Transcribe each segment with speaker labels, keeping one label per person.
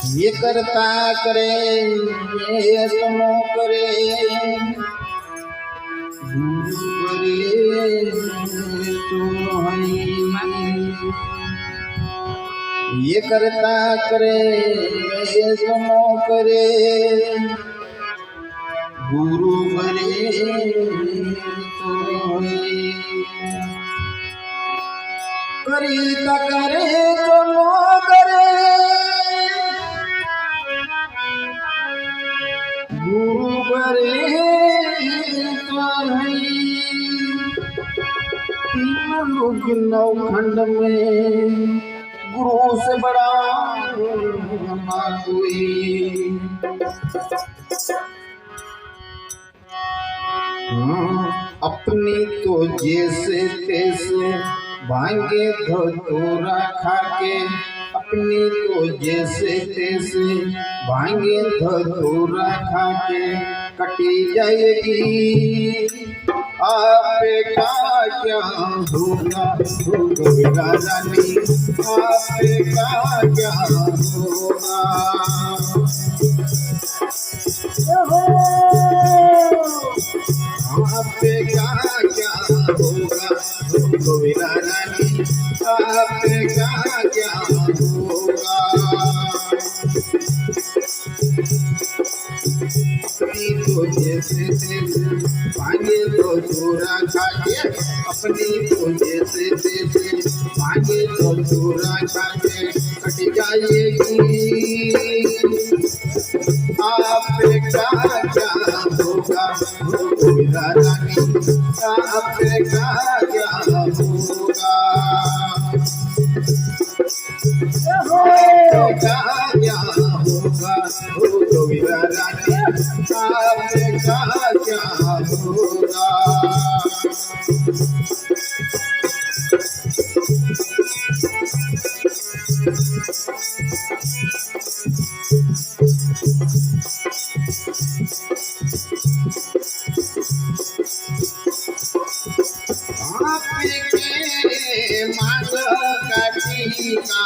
Speaker 1: ये करता करे ये सुनो करे गुरु करे सुनो ये करता करे ये सुनो करे गुरु करे सुनो करीता करे सुनो करे गुरु करे तीन लोग नौखंड में गुरु से बड़ा ना कोई। अपनी तो जैसे तैसे भांगे धतूरा खाके, अपनी तो जैसे तैसे भांगे धतूरा खाके कटी जाएगी। आपे का क्या होगा होगा रानी, आपे का क्या होगा। आपे का क्या होगा होगा रानी, आपे का क्या होगा। अपनी तो जैसे तैसे भांगे तो चोरा खाके, अपनी तो जैसे तैसे भांगे तो चोरा खाके कट जाएगी। आपे का क्या होगा होगा रानी, आपे का क्या होगा। का क्या होगा होगा रानी, आपे का क्या होगा। आपके मांग काटी का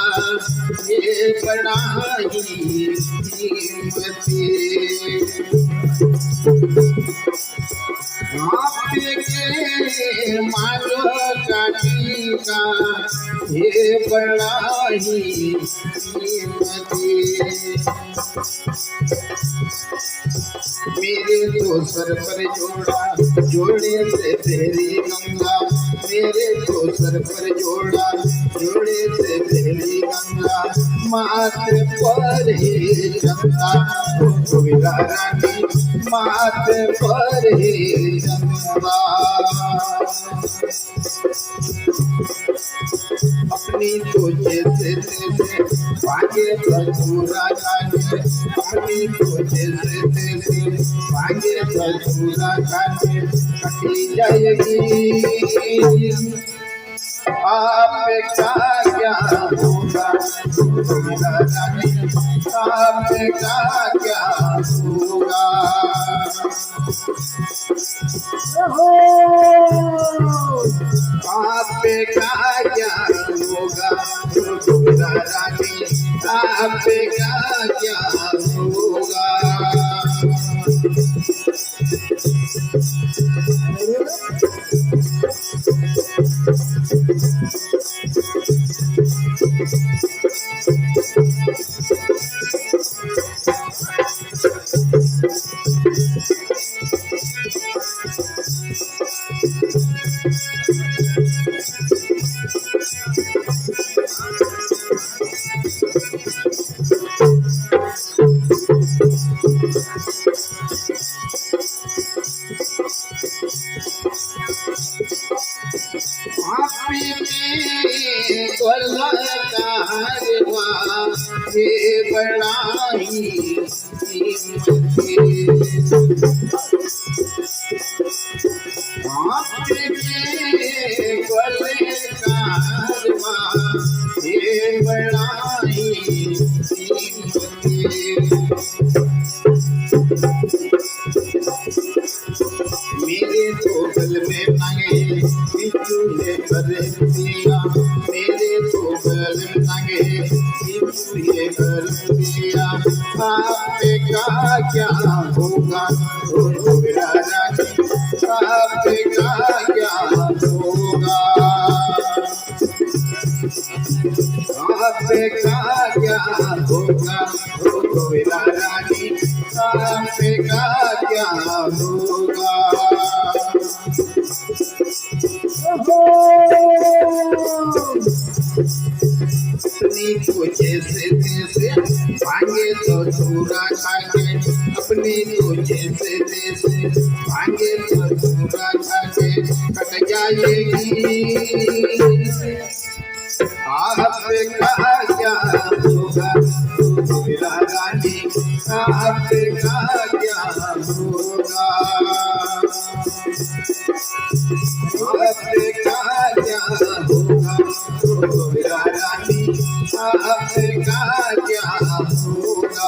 Speaker 1: ये बड़ा ही कीमती। आपके मांग काटी का ये बड़ा ही कीमती। मेरे तो सर पर जोड़ा जोड़े से तेरी गंगा, मेरे तो सर पर जोड़ा जोड़े से तेरी गंगा। माथे पर ही चंदा गोविंदा रानी, माथे पर ही चंदा। अपनी तो जैसे तैसे भागे धतूरा खाके, अपनी तो जैसे तैसे भागे धतूरा खाके कटी जाएगी। आपे का क्या होगा होगा रानी, आपे का क्या होगा। आपे का क्या होगा होगा रानी, आपे का क्या होगा। ये बड़ा ही ये बड़ा ही मेरे तो गल में मांगे बिजू ने कर दिया, मेरे तो गल मांगे ये कर दिया आपका क्या होगा मेरा रानी आपका क्या होगा आपका क्या होगा मेरा रानी आपका क्या होगा अपनी को जैसे तैसे भांगे तो चूरा खाके अपनी को जैसे तैसे भांगे तो चूरा खाके कट जाएगी आपका क्या होगा मेरा रानी आपका क्या होगा आपका क्या होगा मेरा रानी आपका क्या होगा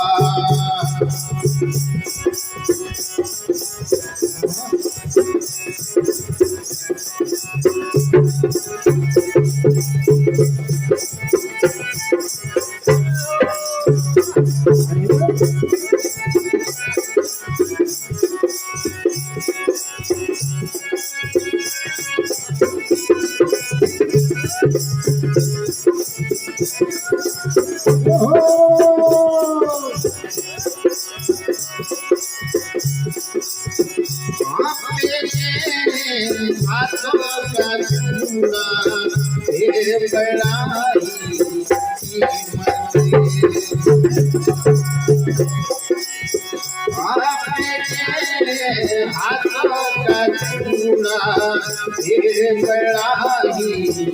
Speaker 1: हाथों का चूड़ा हाथों का चूड़ा बड़ा ही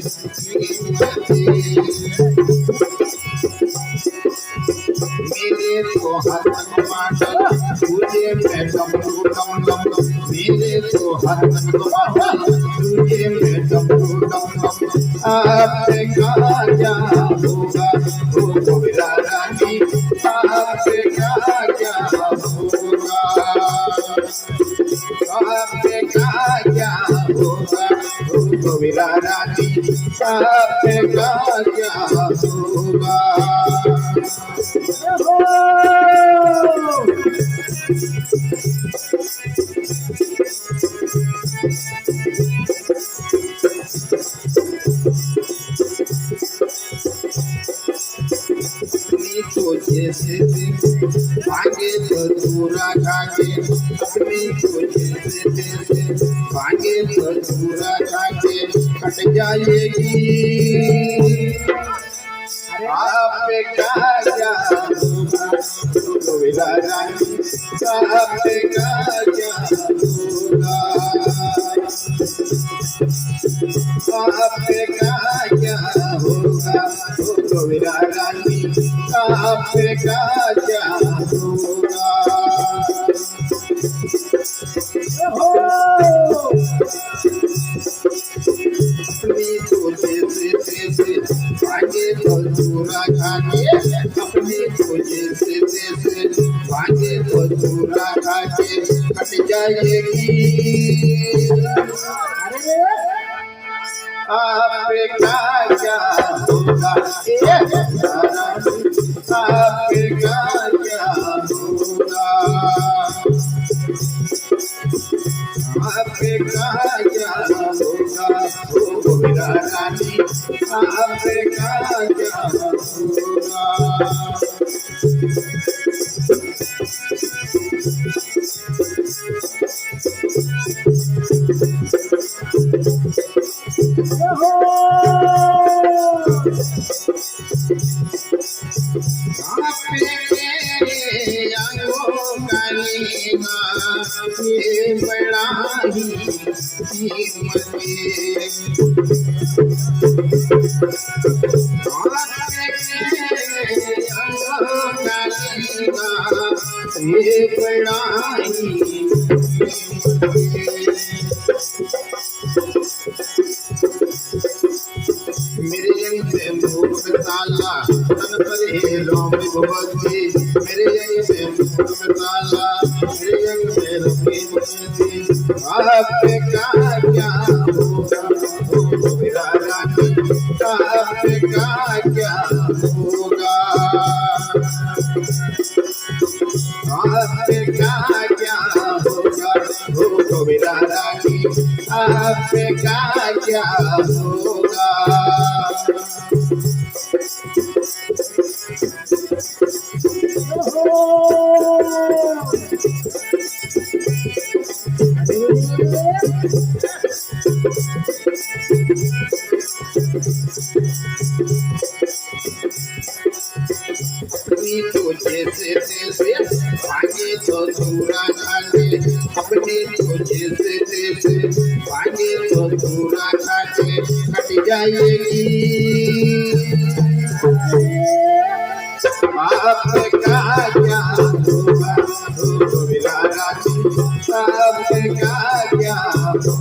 Speaker 1: मेरे को हाथ माटा तुझे मैं डमरू डम डम मेरे को हाथ माटा तुझे मैं डमरू डम डम आपका क्या होगा मेरा रानी आपका क्या होगा आपका क्या होगा मेरा रानी आपका क्या होगा तो जैसे भागे तो दूरा खाके अपनी तो जैसे तैसे भागे तो दूरा खाके कट जाएगी आपका क्या होगा मेरा रानी आपका क्या होगा आपका क्या होगा मेरा रानी आपका क्या होगा अपनी तो जैसे तैसे भागे तो चूरा खाके अपनी तो जैसे तैसे भागे तो चूरा खाके कट जाएगी आपका क्या होगा आपका क्या होगा आपका क्या होगा मेरा रानी आपका क्या होगा ये बड़ा ही ये बड़ा ही मेरे यंग से मुख ताला तन पर हे रोम भगवती मेरे यंग से मुख ताला मेरे यंग से रफी मुक्ति आपका क्या होगा मेरा रानी आपका क्या होगा क्या होगा। अपनी तो जैसे तैसे भागे तो दूरा खाते, अपनी तो जैसे तैसे भागे तो दूरा खाते, कट जाएगी आपका क्या होगा। गोविंदा आपका क्या होगा।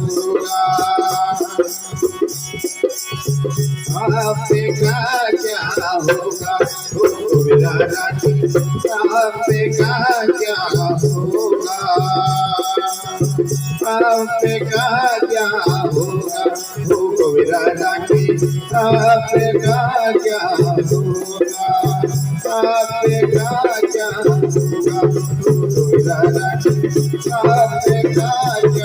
Speaker 1: आपका क्या होगा। गोविंदा आपका क्या होगा। आपका क्या होगा। गोविंदा आपका क्या होगा। आपका क्या होगा। गोविंदा आपका